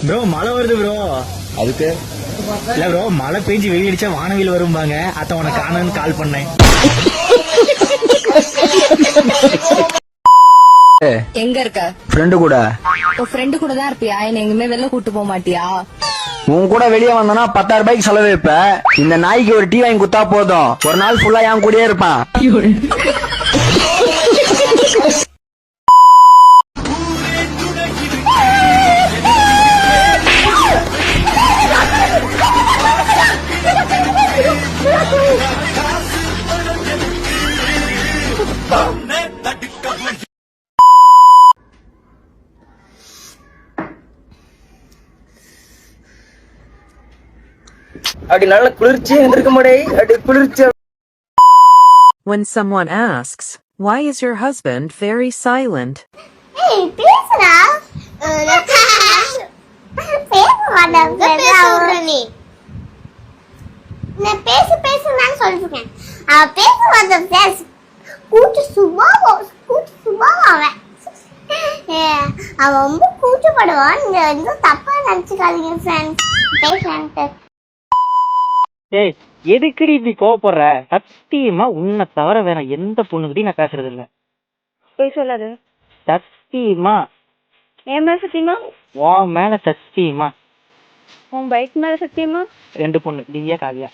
Bro மழை வருது bro. அதுக்கு இல்ல ப்ரோ, மழை பெஞ்சு வெயிலடிச்சா வானவில் வரும்பாங்க. அத உனக்கு காணன்னு கால் பண்ணேன். எங்க இருக்க? ஃப்ரெண்டு கூட. ஃப்ரெண்டு கூட தான் இருப்பியா? என்ன எங்குமே வெளில கூட்டு போக மாட்டியா? உன் கூட வெளியே வந்தனா 10,000 ரூபாய்க்கு செலவு வைப்ப. இந்த நாய்க்கு ஒரு டீ வாங்கி குத்தா போதும், ஒரு நாள் ஃபுல்லா என் கூடயே இருப்பான். அப்படி நல்ல குளிர்ச்சி இருக்க முடியும். அப்படி குளிர்ச்சி. When someone asks, why is your husband very silent? Hey, பேசுடா. நான் பேசுன்னு சொல்லிருக்கேன். அவ பேச மாட்டா. கூட்டு சுபாவம் அவன். அவன் ரொம்ப கூச்சப்படுவான். நீங்க வந்து தப்பா நினைச்சுக்காதீங்க ஃப்ரெண்ட்ஸ். பேசலான்ட்டு. ஏய், எதுக்குடி இப்படி கோவப்படுற? சத்தியமா உன்னை தவிர வேற எந்த பொண்ணுகிட்டையும் நான் பேசுறது இல்ல. போய் சொல்லாது. சத்தியமா. என் மேல சத்தியமா? உன் மேல சத்தியமா. உன் பைக் மேல சத்தியமா? 2 பொண்ணு, திவ்யா காவியா.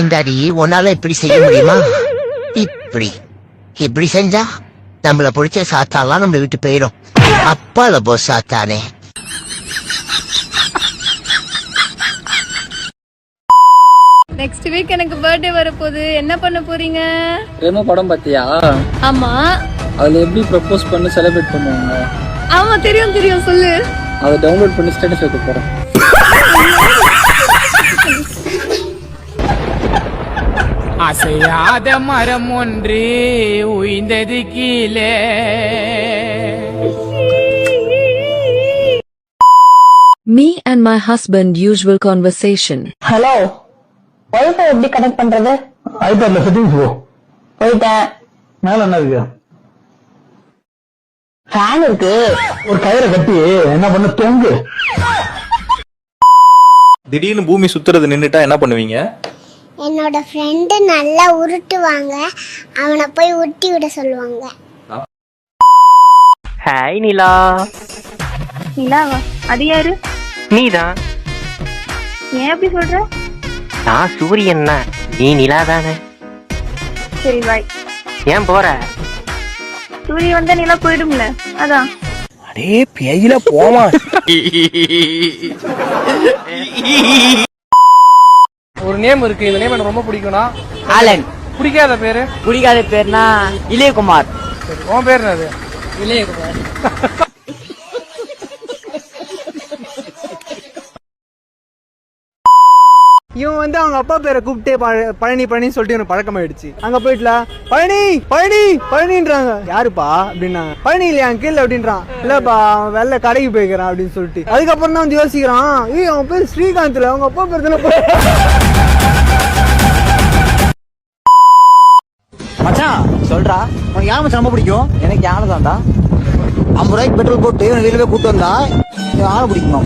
எந்தாடி உன்னால இப்படி செய்ய முடியுமா? இப்படி செஞ்சா நம்மள பிடிச்ச சாத்தாலாம் நம்மள விட்டு போயிடும். அப்பால போ சாத்தானே. நெக்ஸ்ட் வீக் எனக்கு பர்த்டே வரப்போகுது. என்ன பண்ண போறீங்க? ரெமோ படம் பாத்தியா? ஆமா. அதுல எப்படி ப்ரப்போஸ் பண்ணி செலிப்ரேட் பண்ணுவாங்க? ஆமா தெரியும் சொல்லு. அதை டவுன்லோட் பண்ணி ஸ்டேட்டஸ் வைக்க போறேன். அசையாத மரம் ஒன்று உய்ந்தது கீழே. Me and my husband usual conversation. Hello, wifi எப்படி கனெக்ட் பண்றது? ஐபேட்ல செட்டிங்ஸ் போ. போயிட்டேன். மேல என்ன இருக்கு? ஃபேன் இருக்கு. ஒரு கயிறை கட்டி என்ன பண்ண தொங்கு. திடீர்னு பூமி சுத்துறது நின்னுட்டா என்ன பண்ணுவீங்க? என்னோட ஃப்ரெண்டு நல்லா உருட்டுவாங்க. அவனை போய் உருட்டி விட சொல்லுவாங்க. ஹாய் நிலா. நிலாவா? அது யாரு? நீதான். ஏன் அப்படி சொல்ற? நான் சூரியன் தான், நீ நிலா தானே. சரி பாய். ஏன் போற? சூரிய வந்தா நிலா போயிடும்ல, அதான். அடே பேயில போமா. ஒரு நேம் இருக்கு, இந்த நேம் எனக்கு ரொம்ப பிடிக்கும்னா ஆலன். பிடிக்காத பேரு? பிடிக்காத பேர்னா இளையகுமார். உன் பேர் என்னது? இளையகுமார். இவன் வந்து அவங்க அப்பா பேரை கூப்பிட்டே பழனி சொல்லிட்டு எனக்கு பழக்கமாயிடுச்சு. அங்க போயிட்டுல பழனின்றாங்க. யாருப்பா அப்படின்னாங்க. பழனி இல்லையா அங்கிள் அப்படின்றான். இல்லப்பா அவன் வெள்ள கடைக்கு போய்க்கிறான் அப்படின்னு சொல்லிட்டு. அதுக்கப்புறம் தான் வந்து யோசிக்கிறான், அவன் பேர் ஸ்ரீகாந்த்ல, அவங்க அப்பா பேர் தானே. மச்சான் சொல்றா, உனக்கு யானை மச்சான் ரொம்ப பிடிக்கும்? எனக்கு யானை தான்டா. 50 ரூபாய்க்கு பெட்ரோல் போட்டு வெளியில போய் கூட்டு வந்தா யானை பிடிக்குமா?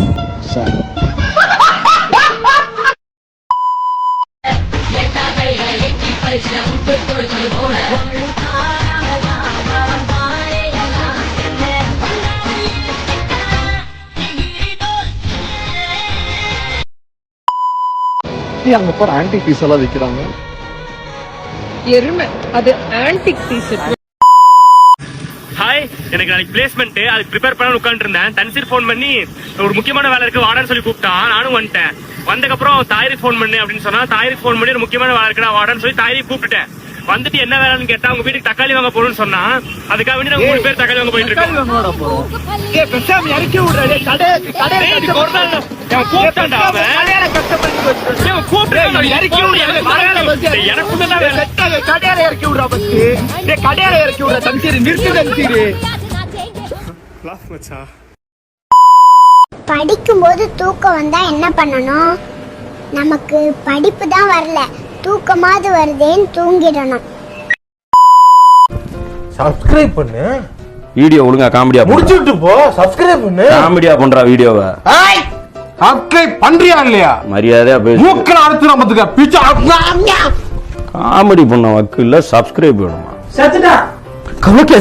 அங்க போற ஆன்டிக் பீஸ் எல்லாம் விக்கிறாங்க. எருமை, அது ஆன்டிக் பீஸ். ஹாய், எனக்கு நாளைக்கு பிளேஸ்மெண்ட், அதுக்கு ப்ரிப்பேர் பண்ண உட்காந்துட்டு இருந்தேன். தன்சீர் ஃபோன் பண்ணி ஒரு முக்கியமான வேலை இருக்கு வாடான்னு சொல்லி கூப்பிட்டான். நானும் வந்துட்டேன். வந்ததுக்கப்புறம் தாயிரி ஃபோன் பண்ணு அப்படின்னு சொன்னா, தாயிரி ஃபோன் பண்ணி ஒரு முக்கியமான வேலை இருக்குடா வாடான்னு சொல்லி தாயிரி கூப்பிட்டுட்டேன். வந்துட்டு என்ன வேலைன்னு கேட்டா, உங்க வீட்டுக்கு தக்காளி வாங்க போறோம்னு சொன்னா, அதுக்காக வேண்டி நாங்க 3 பேர் தக்காளி வாங்க போயிட்டு இருக்கோம். இறக்கி படிக்கும்போது தூக்கம் வந்தா என்ன பண்ணணும்? நமக்கு படிப்பு தான் வரல, தூக்கமாவது வருதேன்னு தூங்கிடணும். சப்ஸ்கிரைப் பண்ணு, வீடியோ ஒழுங்கா காமெடியா முடிச்சுட்டு போ, சப்ஸ்கிரைப் பண்ணு. காமெடியா பண்றா வீடியோவை. சப்ஸ்கிரைப் பண்றியா இல்லையா? மரியாதையா பேசு. மூக்கல அறுத்து நமக்கு பிச்சை. காமெடி பண்ண வக்கு இல்ல, சப்ஸ்கிரைப் பண்ணுமா? செத்துட்டா. கவலை